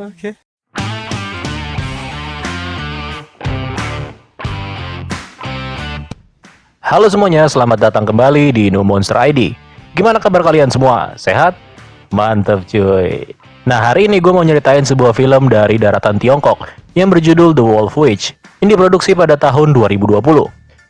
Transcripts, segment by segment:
Oke. Halo semuanya, selamat datang kembali di No Monster ID. Gimana kabar kalian semua? Sehat? Mantap cuy. Nah, hari ini gue mau nyeritain sebuah film dari daratan Tiongkok yang berjudul The Wolf Witch. Ini diproduksi pada tahun 2020.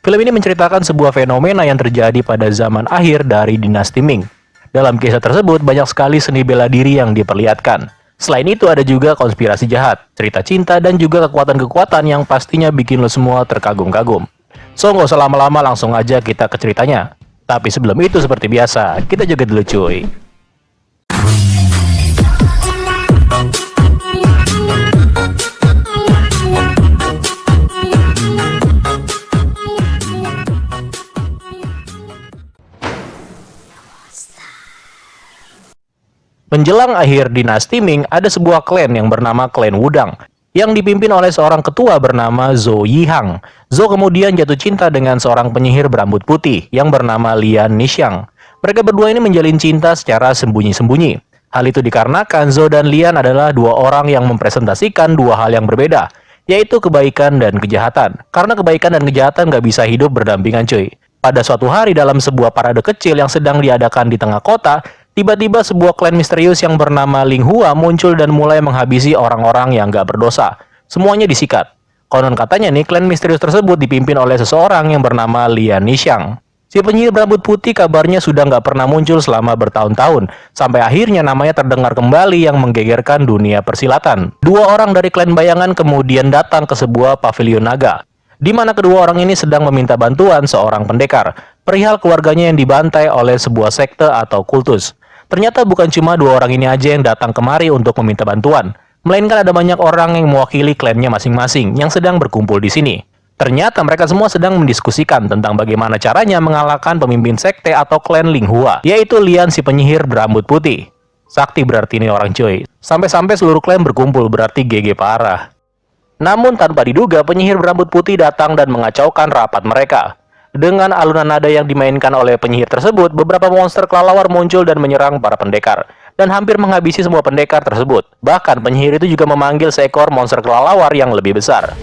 Film ini menceritakan sebuah fenomena yang terjadi pada zaman akhir dari dinasti Ming. Dalam kisah tersebut, banyak sekali seni bela diri yang diperlihatkan. Selain itu, ada juga konspirasi jahat, cerita cinta, dan juga kekuatan-kekuatan yang pastinya bikin lo semua terkagum-kagum. So, nggak usah lama-lama, langsung aja kita ke ceritanya. Tapi sebelum itu, seperti biasa, kita joget dulu cuy. Menjelang akhir dinasti Ming, ada sebuah klan yang bernama Klan Wudang, yang dipimpin oleh seorang ketua bernama Zhou Yihang. Zhou kemudian jatuh cinta dengan seorang penyihir berambut putih yang bernama Lian Nixiang. Mereka berdua ini menjalin cinta secara sembunyi-sembunyi. Hal itu dikarenakan Zhou dan Lian adalah dua orang yang mempresentasikan dua hal yang berbeda, yaitu kebaikan dan kejahatan. Karena kebaikan dan kejahatan nggak bisa hidup berdampingan cuy. Pada suatu hari dalam sebuah parade kecil yang sedang diadakan di tengah kota, tiba-tiba sebuah klan misterius yang bernama Ling Hua muncul dan mulai menghabisi orang-orang yang gak berdosa. Semuanya disikat. Konon katanya nih, klan misterius tersebut dipimpin oleh seseorang yang bernama Lian Nixiang. Si penyihir berambut putih kabarnya sudah gak pernah muncul selama bertahun-tahun, sampai akhirnya namanya terdengar kembali yang menggegerkan dunia persilatan. Dua orang dari klan bayangan kemudian datang ke sebuah pavilion naga, di mana kedua orang ini sedang meminta bantuan seorang pendekar, perihal keluarganya yang dibantai oleh sebuah sekte atau kultus. Ternyata bukan cuma dua orang ini aja yang datang kemari untuk meminta bantuan, melainkan ada banyak orang yang mewakili klannya masing-masing yang sedang berkumpul di sini. Ternyata mereka semua sedang mendiskusikan tentang bagaimana caranya mengalahkan pemimpin sekte atau klan Ling Hua, yaitu Lian si penyihir berambut putih. Sakti berarti ini orang cuy. Sampai-sampai seluruh klan berkumpul berarti GG parah. Namun tanpa diduga, penyihir berambut putih datang dan mengacaukan rapat mereka. Dengan alunan nada yang dimainkan oleh penyihir tersebut, beberapa monster kelelawar muncul dan menyerang para pendekar, dan hampir menghabisi semua pendekar tersebut. Bahkan penyihir itu juga memanggil seekor monster kelelawar yang lebih besar.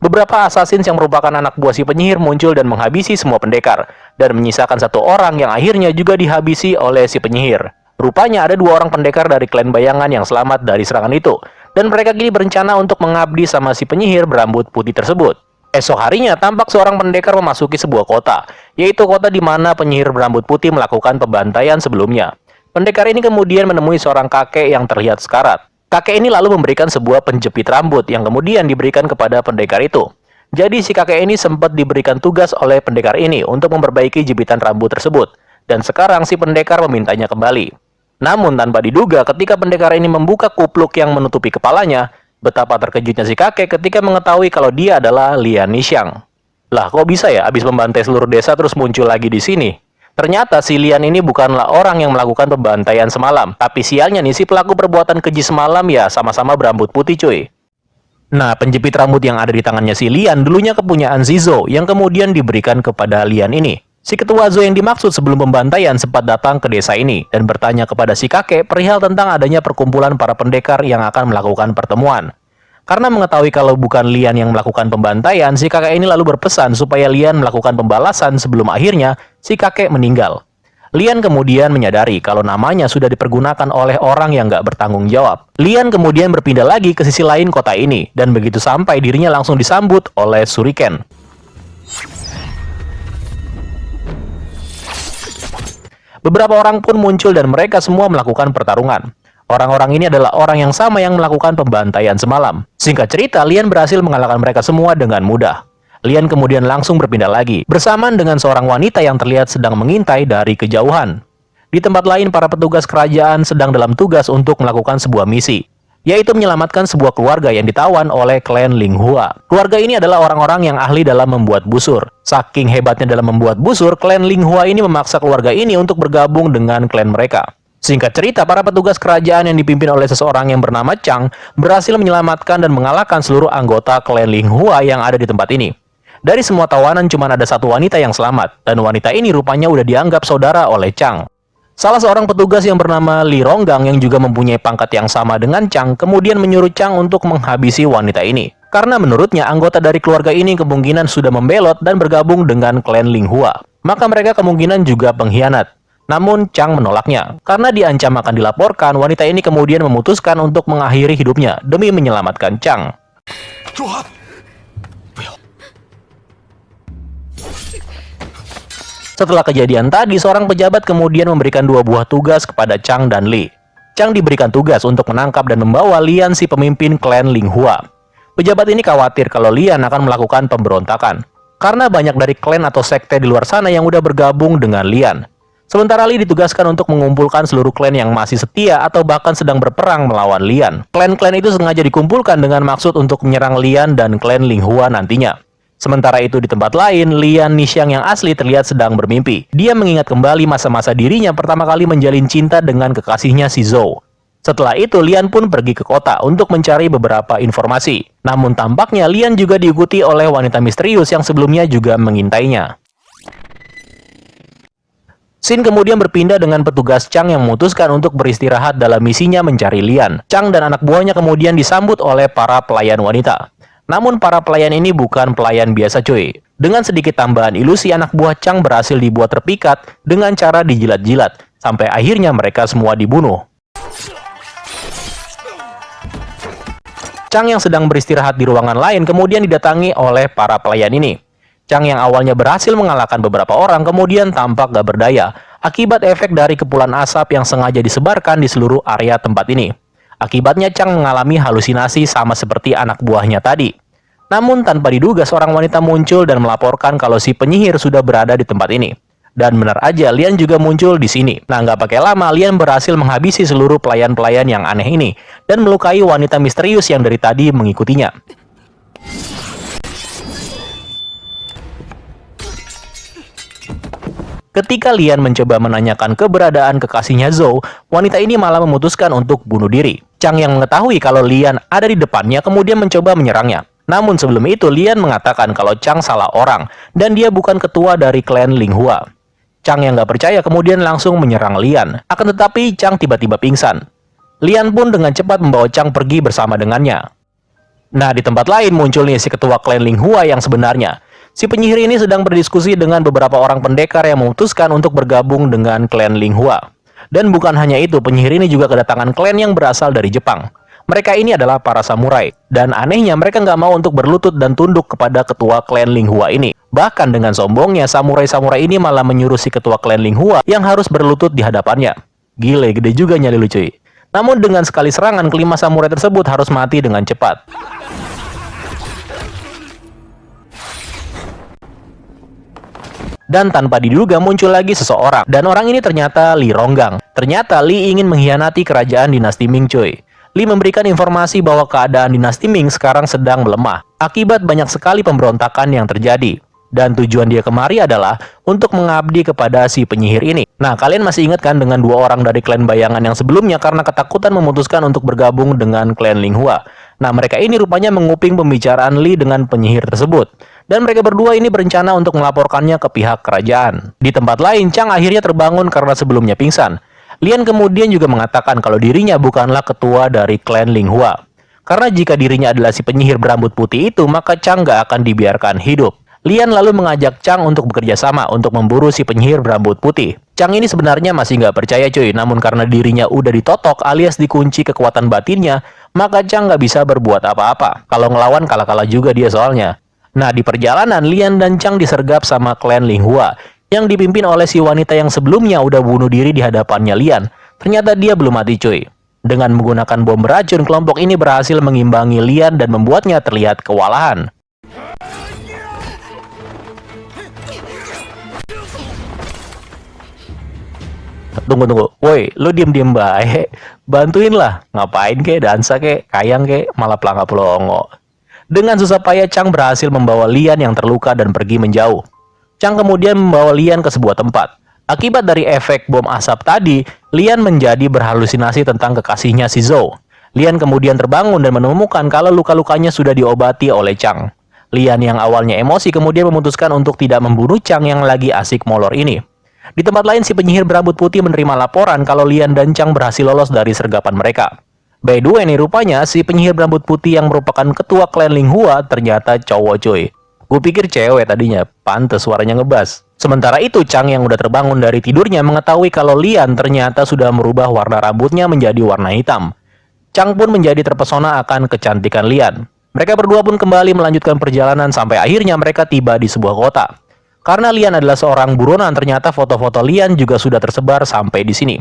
Beberapa assassins yang merupakan anak buah si penyihir muncul dan menghabisi semua pendekar, dan menyisakan satu orang yang akhirnya juga dihabisi oleh si penyihir. Rupanya ada dua orang pendekar dari klan bayangan yang selamat dari serangan itu, dan mereka kini berencana untuk mengabdi sama si penyihir berambut putih tersebut. Esok harinya, tampak seorang pendekar memasuki sebuah kota, yaitu kota di mana penyihir berambut putih melakukan pembantaian sebelumnya. Pendekar ini kemudian menemui seorang kakek yang terlihat sekarat. Kakek ini lalu memberikan sebuah penjepit rambut yang kemudian diberikan kepada pendekar itu. Jadi si kakek ini sempat diberikan tugas oleh pendekar ini untuk memperbaiki jepitan rambut tersebut, dan sekarang si pendekar memintanya kembali. Namun tanpa diduga, ketika pendekar ini membuka kupluk yang menutupi kepalanya, betapa terkejutnya si kakek ketika mengetahui kalau dia adalah Lian Nixiang. Lah, kok bisa ya abis membantai seluruh desa terus muncul lagi di sini? Ternyata si Lian ini bukanlah orang yang melakukan pembantaian semalam, tapi sialnya nih, si pelaku perbuatan keji semalam ya sama-sama berambut putih cuy. Nah, penjepit rambut yang ada di tangannya si Lian dulunya kepunyaan Zizo yang kemudian diberikan kepada Lian ini. Si ketua Zhou yang dimaksud sebelum pembantaian sempat datang ke desa ini dan bertanya kepada si kakek perihal tentang adanya perkumpulan para pendekar yang akan melakukan pertemuan. Karena mengetahui kalau bukan Lian yang melakukan pembantaian, si kakek ini lalu berpesan supaya Lian melakukan pembalasan sebelum akhirnya si kakek meninggal. Lian kemudian menyadari kalau namanya sudah dipergunakan oleh orang yang nggak bertanggung jawab. Lian kemudian berpindah lagi ke sisi lain kota ini, dan begitu sampai dirinya langsung disambut oleh Shuriken. Beberapa orang pun muncul dan mereka semua melakukan pertarungan. Orang-orang ini adalah orang yang sama yang melakukan pembantaian semalam. Singkat cerita, Lian berhasil mengalahkan mereka semua dengan mudah. Lian kemudian langsung berpindah lagi, bersamaan dengan seorang wanita yang terlihat sedang mengintai dari kejauhan. Di tempat lain, para petugas kerajaan sedang dalam tugas untuk melakukan sebuah misi, yaitu menyelamatkan sebuah keluarga yang ditawan oleh klan Ling Hua. Keluarga ini adalah orang-orang yang ahli dalam membuat busur. Saking hebatnya dalam membuat busur, klan Ling Hua ini memaksa keluarga ini untuk bergabung dengan klan mereka. Singkat cerita, para petugas kerajaan yang dipimpin oleh seseorang yang bernama Chang berhasil menyelamatkan dan mengalahkan seluruh anggota klan Ling Hua yang ada di tempat ini. Dari semua tawanan cuma ada satu wanita yang selamat, dan wanita ini rupanya udah dianggap saudara oleh Chang. Salah seorang petugas yang bernama Li Ronggang yang juga mempunyai pangkat yang sama dengan Chang kemudian menyuruh Chang untuk menghabisi wanita ini. Karena menurutnya anggota dari keluarga ini kemungkinan sudah membelot dan bergabung dengan klan Linghua. Maka mereka kemungkinan juga pengkhianat. Namun Chang menolaknya. Karena diancam akan dilaporkan, wanita ini kemudian memutuskan untuk mengakhiri hidupnya demi menyelamatkan Chang. Setelah kejadian tadi, seorang pejabat kemudian memberikan 2 buah tugas kepada Chang dan Li. Chang diberikan tugas untuk menangkap dan membawa Lian si pemimpin klan Linghua. Pejabat ini khawatir kalau Lian akan melakukan pemberontakan. Karena banyak dari klan atau sekte di luar sana yang udah bergabung dengan Lian. Sementara Li ditugaskan untuk mengumpulkan seluruh klan yang masih setia atau bahkan sedang berperang melawan Lian. Klan-klan itu sengaja dikumpulkan dengan maksud untuk menyerang Lian dan klan Linghua nantinya. Sementara itu di tempat lain, Lian Nixiang yang asli terlihat sedang bermimpi. Dia mengingat kembali masa-masa dirinya pertama kali menjalin cinta dengan kekasihnya si Zhou. Setelah itu, Lian pun pergi ke kota untuk mencari beberapa informasi. Namun tampaknya Lian juga diikuti oleh wanita misterius yang sebelumnya juga mengintainya. Scene kemudian berpindah dengan petugas Chang yang memutuskan untuk beristirahat dalam misinya mencari Lian. Chang dan anak buahnya kemudian disambut oleh para pelayan wanita. Namun para pelayan ini bukan pelayan biasa cuy. Dengan sedikit tambahan ilusi, anak buah Chang berhasil dibuat terpikat dengan cara dijilat-jilat. Sampai akhirnya mereka semua dibunuh. Chang yang sedang beristirahat di ruangan lain kemudian didatangi oleh para pelayan ini. Chang yang awalnya berhasil mengalahkan beberapa orang kemudian tampak gak berdaya akibat efek dari kepulan asap yang sengaja disebarkan di seluruh area tempat ini. Akibatnya Chang mengalami halusinasi sama seperti anak buahnya tadi. Namun tanpa diduga seorang wanita muncul dan melaporkan kalau si penyihir sudah berada di tempat ini. Dan benar aja Lian juga muncul di sini. Nah nggak pakai lama Lian berhasil menghabisi seluruh pelayan-pelayan yang aneh ini dan melukai wanita misterius yang dari tadi mengikutinya. Ketika Lian mencoba menanyakan keberadaan kekasihnya Zhou, wanita ini malah memutuskan untuk bunuh diri. Chang yang mengetahui kalau Lian ada di depannya kemudian mencoba menyerangnya. Namun sebelum itu Lian mengatakan kalau Chang salah orang dan dia bukan ketua dari klan Linghua. Chang yang gak percaya kemudian langsung menyerang Lian. Akan tetapi Chang tiba-tiba pingsan. Lian pun dengan cepat membawa Chang pergi bersama dengannya. Nah di tempat lain muncul nih si ketua klan Linghua yang sebenarnya. Si penyihir ini sedang berdiskusi dengan beberapa orang pendekar yang memutuskan untuk bergabung dengan klan Linghua. Dan bukan hanya itu, penyihir ini juga kedatangan klan yang berasal dari Jepang. Mereka ini adalah para samurai. Dan anehnya mereka nggak mau untuk berlutut dan tunduk kepada ketua klan Linghua ini. Bahkan dengan sombongnya, samurai-samurai ini malah menyuruh si ketua klan Linghua yang harus berlutut di hadapannya. Gile, gede juga nyali lu cuy. Namun dengan sekali serangan, kelima samurai tersebut harus mati dengan cepat. Dan tanpa diduga muncul lagi seseorang. Dan orang ini ternyata Li Ronggang. Ternyata Li ingin mengkhianati kerajaan dinasti Ming cuy. Li memberikan informasi bahwa keadaan dinasti Ming sekarang sedang melemah. Akibat banyak sekali pemberontakan yang terjadi. Dan tujuan dia kemari adalah untuk mengabdi kepada si penyihir ini. Nah kalian masih ingat kan dengan 2 orang dari klan bayangan yang sebelumnya karena ketakutan memutuskan untuk bergabung dengan klan Linghua. Nah mereka ini rupanya menguping pembicaraan Li dengan penyihir tersebut. Dan mereka berdua ini berencana untuk melaporkannya ke pihak kerajaan. Di tempat lain, Chang akhirnya terbangun karena sebelumnya pingsan. Lian kemudian juga mengatakan kalau dirinya bukanlah ketua dari klan Linghua. Karena jika dirinya adalah si penyihir berambut putih itu, maka Chang gak akan dibiarkan hidup. Lian lalu mengajak Chang untuk bekerja sama untuk memburu si penyihir berambut putih. Chang ini sebenarnya masih gak percaya cuy, namun karena dirinya udah ditotok alias dikunci kekuatan batinnya, maka Chang gak bisa berbuat apa-apa. Kalau ngelawan kalah-kalah juga dia soalnya. Nah, di perjalanan, Lian dan Chang disergap sama klan Linghua, yang dipimpin oleh si wanita yang sebelumnya udah bunuh diri di hadapannya Lian. Ternyata dia belum mati cuy. Dengan menggunakan bom beracun, kelompok ini berhasil mengimbangi Lian dan membuatnya terlihat kewalahan. Tunggu. Woi, lu diem-diem baik. Bantuin lah. Ngapain kek, dansa kek, kayang kek, malah pelangap pelongo. Dengan susah payah, Chang berhasil membawa Lian yang terluka dan pergi menjauh. Chang kemudian membawa Lian ke sebuah tempat. Akibat dari efek bom asap tadi, Lian menjadi berhalusinasi tentang kekasihnya si Zhou. Lian kemudian terbangun dan menemukan kalau luka-lukanya sudah diobati oleh Chang. Lian yang awalnya emosi kemudian memutuskan untuk tidak membunuh Chang yang lagi asik molor ini. Di tempat lain, si penyihir berambut putih menerima laporan kalau Lian dan Chang berhasil lolos dari sergapan mereka. By the way nih, rupanya si penyihir berambut putih yang merupakan ketua klan Linghua ternyata cowok cuy. Gue pikir cewek tadinya, pantes suaranya ngebas. Sementara itu, Chang yang udah terbangun dari tidurnya mengetahui kalau Lian ternyata sudah merubah warna rambutnya menjadi warna hitam. Chang pun menjadi terpesona akan kecantikan Lian. Mereka berdua pun kembali melanjutkan perjalanan sampai akhirnya mereka tiba di sebuah kota. Karena Lian adalah seorang buronan, ternyata foto-foto Lian juga sudah tersebar sampai di sini.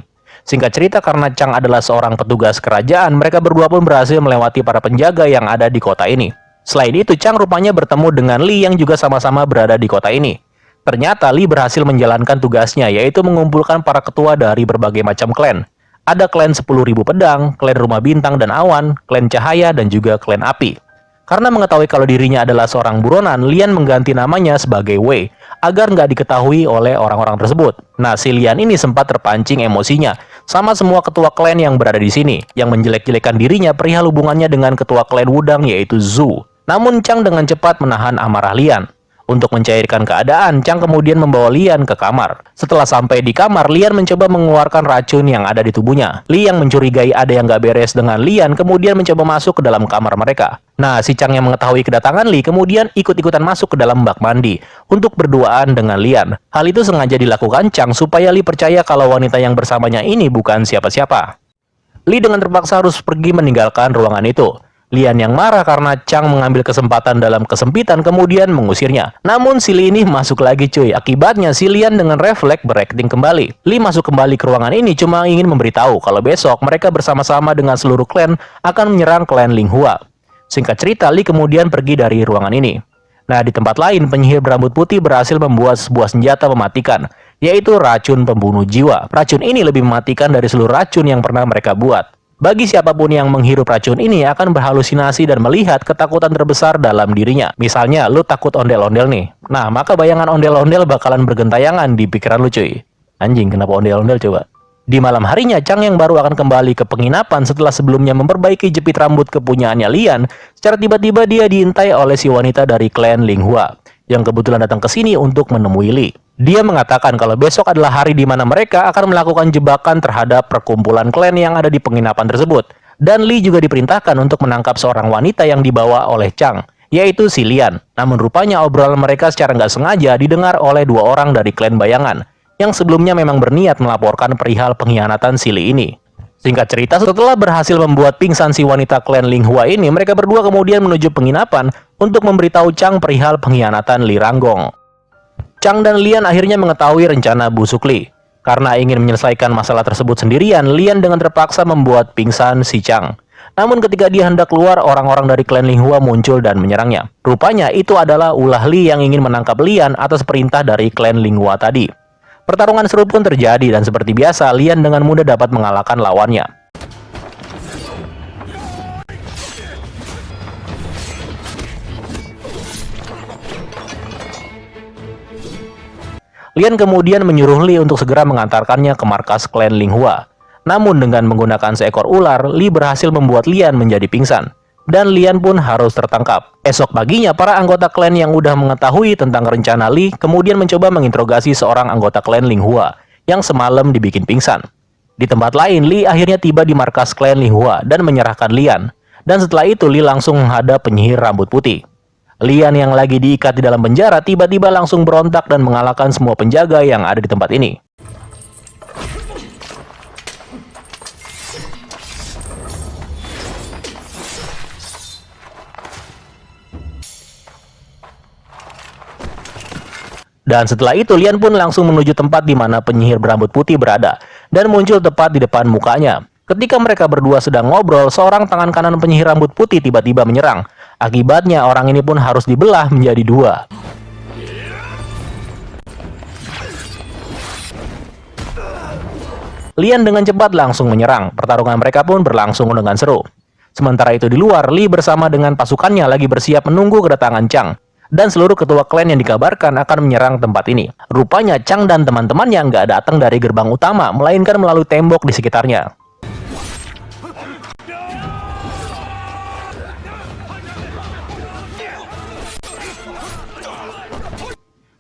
Singkat cerita, karena Chang adalah seorang petugas kerajaan, mereka berdua pun berhasil melewati para penjaga yang ada di kota ini. Selain itu, Chang rupanya bertemu dengan Li yang juga sama-sama berada di kota ini. Ternyata Li berhasil menjalankan tugasnya, yaitu mengumpulkan para ketua dari berbagai macam klan. Ada klan 10.000 pedang, klan rumah bintang dan awan, klan cahaya, dan juga klan api. Karena mengetahui kalau dirinya adalah seorang buronan, Lian mengganti namanya sebagai Wei, agar nggak diketahui oleh orang-orang tersebut. Nah, si Lian ini sempat terpancing emosinya, sama semua ketua klan yang berada di sini, yang menjelek-jelekan dirinya perihal hubungannya dengan ketua klan Wudang yaitu Zhu. Namun Chang dengan cepat menahan amarah Lian. Untuk mencairkan keadaan, Chang kemudian membawa Lian ke kamar. Setelah sampai di kamar, Lian mencoba mengeluarkan racun yang ada di tubuhnya. Li yang mencurigai ada yang gak beres dengan Lian kemudian mencoba masuk ke dalam kamar mereka. Nah, si Chang yang mengetahui kedatangan Li kemudian ikut-ikutan masuk ke dalam bak mandi untuk berduaan dengan Lian. Hal itu sengaja dilakukan Chang supaya Li percaya kalau wanita yang bersamanya ini bukan siapa-siapa. Li dengan terpaksa harus pergi meninggalkan ruangan itu. Lian yang marah karena Chang mengambil kesempatan dalam kesempitan kemudian mengusirnya. Namun si Li ini masuk lagi cuy. Akibatnya si Lian dengan refleks berakting kembali. Li masuk kembali ke ruangan ini cuma ingin memberitahu kalau besok mereka bersama-sama dengan seluruh klan akan menyerang klan Linghua. Singkat cerita, Li kemudian pergi dari ruangan ini. Nah, di tempat lain, penyihir berambut putih berhasil membuat sebuah senjata mematikan, yaitu racun pembunuh jiwa. Racun ini lebih mematikan dari seluruh racun yang pernah mereka buat. Bagi siapapun yang menghirup racun ini akan berhalusinasi dan melihat ketakutan terbesar dalam dirinya. Misalnya, lu takut ondel-ondel nih. Nah, maka bayangan ondel-ondel bakalan bergentayangan di pikiran lu cuy. Anjing, kenapa ondel-ondel coba? Di malam harinya, Chang yang baru akan kembali ke penginapan setelah sebelumnya memperbaiki jepit rambut kepunyaannya Lian, secara tiba-tiba dia diintai oleh si wanita dari klan Linghua, yang kebetulan datang ke sini untuk menemui Li. Dia mengatakan kalau besok adalah hari di mana mereka akan melakukan jebakan terhadap perkumpulan klan yang ada di penginapan tersebut. Dan Li juga diperintahkan untuk menangkap seorang wanita yang dibawa oleh Chang, yaitu si Lian. Namun rupanya obrolan mereka secara nggak sengaja didengar oleh dua orang dari klan bayangan, yang sebelumnya memang berniat melaporkan perihal pengkhianatan si Li ini. Singkat cerita, setelah berhasil membuat pingsan si wanita klan Linghua ini, mereka berdua kemudian menuju penginapan untuk memberitahu Chang perihal pengkhianatan Li Ranggong. Chang dan Lian akhirnya mengetahui rencana busuk Li. Karena ingin menyelesaikan masalah tersebut sendirian, Lian dengan terpaksa membuat pingsan si Chang. Namun ketika dia hendak keluar, orang-orang dari klan Linghua muncul dan menyerangnya. Rupanya itu adalah ulah Li yang ingin menangkap Lian atas perintah dari klan Linghua tadi. Pertarungan seru pun terjadi dan seperti biasa, Lian dengan mudah dapat mengalahkan lawannya. Lian kemudian menyuruh Li untuk segera mengantarkannya ke markas klan Linghua. Namun dengan menggunakan seekor ular, Li berhasil membuat Lian menjadi pingsan. Dan Lian pun harus tertangkap. Esok paginya, para anggota klan yang udah mengetahui tentang rencana Li kemudian mencoba menginterogasi seorang anggota klan Linghua yang semalam dibikin pingsan. Di tempat lain, Li akhirnya tiba di markas klan Linghua dan menyerahkan Lian. Dan setelah itu, Li langsung menghadap penyihir rambut putih. Lian yang lagi diikat di dalam penjara tiba-tiba langsung berontak dan mengalahkan semua penjaga yang ada di tempat ini. Dan setelah itu, Lian pun langsung menuju tempat di mana penyihir berambut putih berada dan muncul tepat di depan mukanya. Ketika mereka berdua sedang ngobrol, seorang tangan kanan penyihir rambut putih tiba-tiba menyerang. Akibatnya, orang ini pun harus dibelah menjadi dua. Lian dengan cepat langsung menyerang. Pertarungan mereka pun berlangsung dengan seru. Sementara itu di luar, Li bersama dengan pasukannya lagi bersiap menunggu kedatangan Chang. Dan seluruh ketua klan yang dikabarkan akan menyerang tempat ini. Rupanya Chang dan teman-temannya nggak datang dari gerbang utama, melainkan melalui tembok di sekitarnya.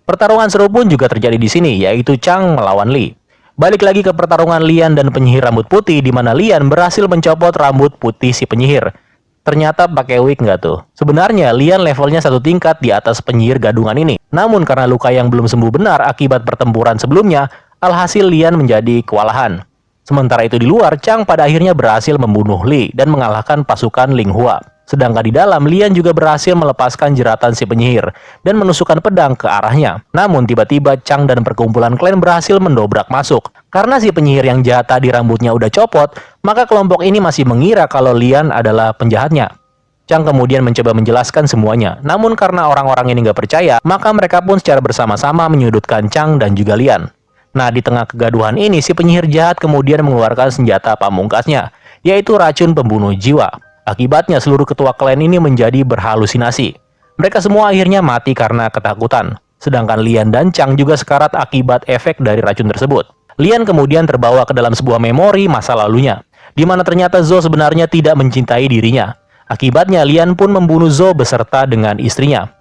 Pertarungan seru pun juga terjadi di sini, yaitu Chang melawan Lee. Balik lagi ke pertarungan Lian dan penyihir rambut putih, di mana Lian berhasil mencopot rambut putih si penyihir. Ternyata pakai wig nggak tuh? Sebenarnya Lian levelnya satu tingkat di atas penyihir gadungan ini. Namun karena luka yang belum sembuh benar akibat pertempuran sebelumnya, alhasil Lian menjadi kewalahan. Sementara itu di luar, Chang pada akhirnya berhasil membunuh Lee dan mengalahkan pasukan Ling Hua. Sedangkan di dalam, Lian juga berhasil melepaskan jeratan si penyihir dan menusukkan pedang ke arahnya. Namun tiba-tiba Chang dan perkumpulan klan berhasil mendobrak masuk. Karena si penyihir yang jahat tadi rambutnya udah copot, maka kelompok ini masih mengira kalau Lian adalah penjahatnya. Chang kemudian mencoba menjelaskan semuanya. Namun karena orang-orang ini nggak percaya, maka mereka pun secara bersama-sama menyudutkan Chang dan juga Lian. Nah, di tengah kegaduhan ini, si penyihir jahat kemudian mengeluarkan senjata pamungkasnya, yaitu racun pembunuh jiwa. Akibatnya seluruh ketua klan ini menjadi berhalusinasi. Mereka semua akhirnya mati karena ketakutan. Sedangkan Lian dan Chang juga sekarat akibat efek dari racun tersebut. Lian kemudian terbawa ke dalam sebuah memori masa lalunya, di mana ternyata Zhou sebenarnya tidak mencintai dirinya. Akibatnya Lian pun membunuh Zhou beserta dengan istrinya.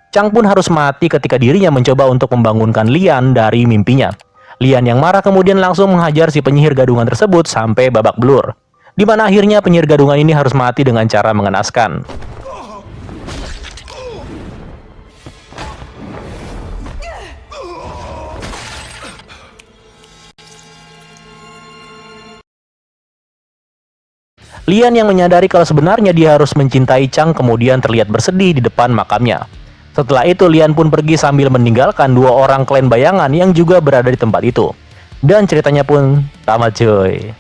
Chang pun harus mati ketika dirinya mencoba untuk membangunkan Lian dari mimpinya. Lian yang marah kemudian langsung menghajar si penyihir gadungan tersebut sampai babak belur, di mana akhirnya penyihir gadungan ini harus mati dengan cara mengenaskan. Lian yang menyadari kalau sebenarnya dia harus mencintai Chang kemudian terlihat bersedih di depan makamnya. Setelah itu Lian pun pergi sambil meninggalkan dua orang klan bayangan yang juga berada di tempat itu. Dan ceritanya pun tamat cuy.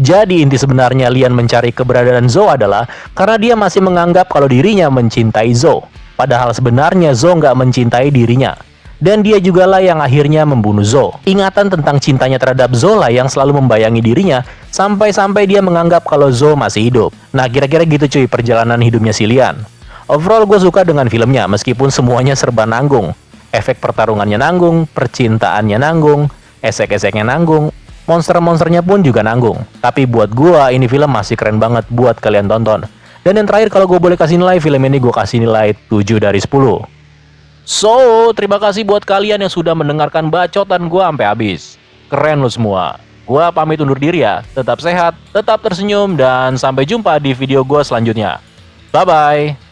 Jadi inti sebenarnya Lian mencari keberadaan Zhou adalah karena dia masih menganggap kalau dirinya mencintai Zhou. Padahal sebenarnya Zhou nggak mencintai dirinya. Dan dia jugalah yang akhirnya membunuh Zhou. Ingatan tentang cintanya terhadap Zhou lah yang selalu membayangi dirinya sampai-sampai dia menganggap kalau Zhou masih hidup. Nah kira-kira gitu cuy perjalanan hidupnya si Lian. Overall gue suka dengan filmnya meskipun semuanya serba nanggung. Efek pertarungannya nanggung, percintaannya nanggung, esek-eseknya nanggung. Monster-monsternya pun juga nanggung. Tapi buat gua ini film masih keren banget buat kalian tonton. Dan yang terakhir kalau gue boleh kasih nilai film ini gue kasih nilai 7 dari 10. So, terima kasih buat kalian yang sudah mendengarkan bacotan gua sampai habis. Keren lo semua. Gua pamit undur diri ya. Tetap sehat, tetap tersenyum dan sampai jumpa di video gua selanjutnya. Bye bye.